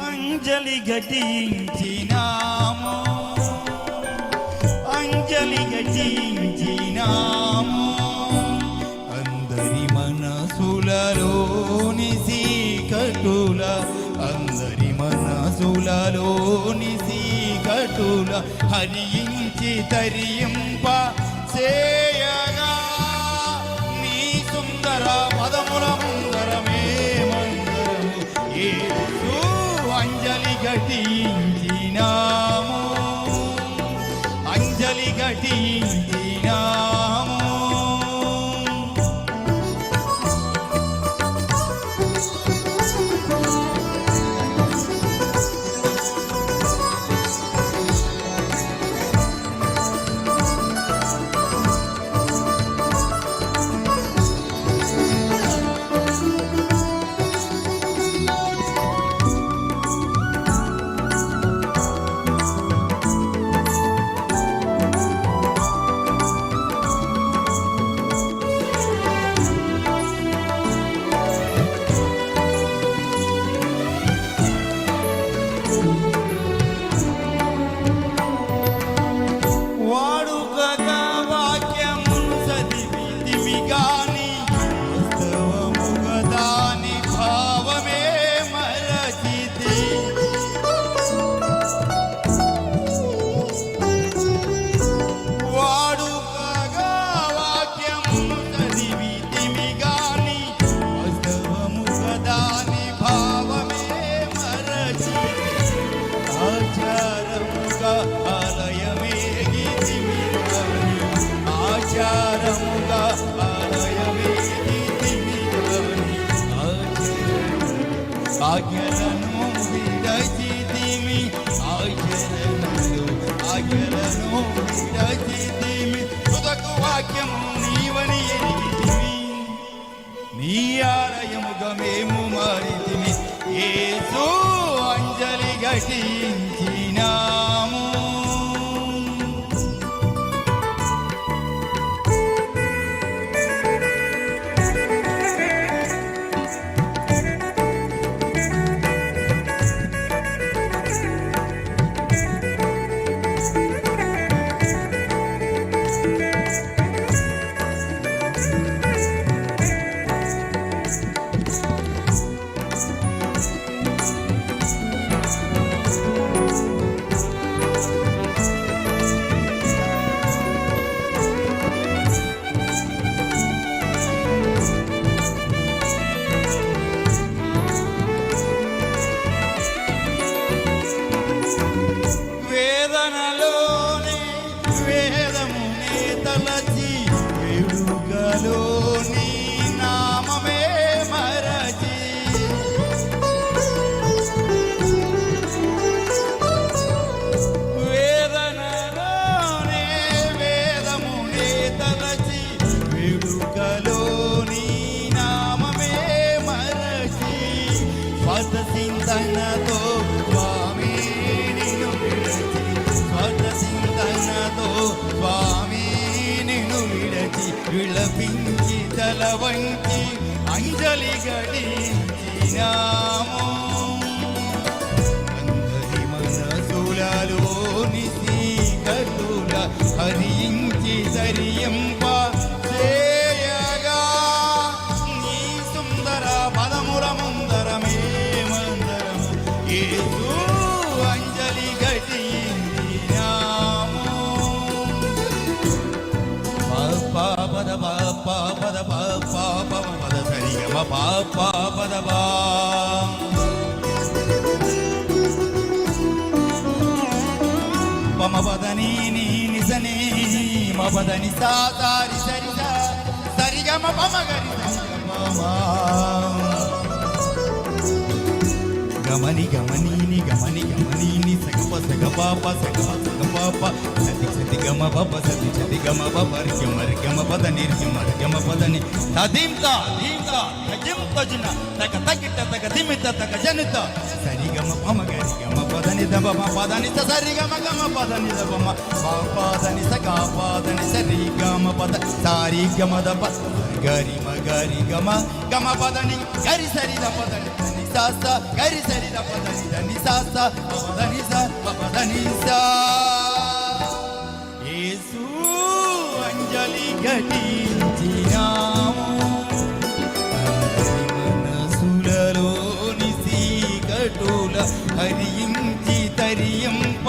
అంజలి ఘటించినాము, అంజలి ఘటించినాము. అందరి మనసులలోని సీకటుల, అందరి మనసులలోని సీకటుల హరించి తరింప చేయగా నీ సుందర పదముల ముందరమే మందరము యేసు. అంజలి ఘటించినాము, అంజలి ఘటించినాము. ఆజ్ఞలను విడచితిమి, ఆజ్ఞలను విడచితిమి. తుదకు వాక్యము నీవని ఎరిగితిమి, నీ ఆలయముగా మేము మారితిమి. యేసు అంజలి ఘటించినాము. వేదనలోనే వేదమునే తలచి, వేడుకలోని నామమే మరచి, వేదనలోనే వేదమునే తలచి, వేడుకలోని నామమే మరచి. స్వతసింతనతో స్వామి నిన్ను విడచి, స్వతసింతనతో స్వామి నిన్ను విడచి, విలపించి తల వంచి అంజలి ఘటించినాము. అందరి మనసులలోని సీకటుల హరించి తరింప చేయగా నీ సుందర పదముల ముందరమే మందరము యేసు. అంజలి ఘటించినాము. పాప పదవా పమ పదని నీ నిజనే మపదని సారి సరిగా సరిగమ పమ గరి గమని గమనీని గమని గమనీని సగప సగపాప సగప సగపాప సతి సతి గమ పప సతి సతి గమ పప ర్గమ ర్గమ పద నిర్గమ ర్గమ పదని తదింత దీంత తగిం తజిన తగ తగిట తగ దిమిత తగ జనిత సరి గమ పమ గరి గమ పదని దబ పదని సరి గమ గమ పదని దబమ పాదని సగా పదని సరి గమ పద సారి గమ దబ గరి మగరి గమ గమ పదని గరి సరి ద పదని సాస గరి సరి ద పదని దని సాస పదని స పదని స యేసు అంజలి ఘటించినాము మనసులలోని సీకటుల హరించి తరియంప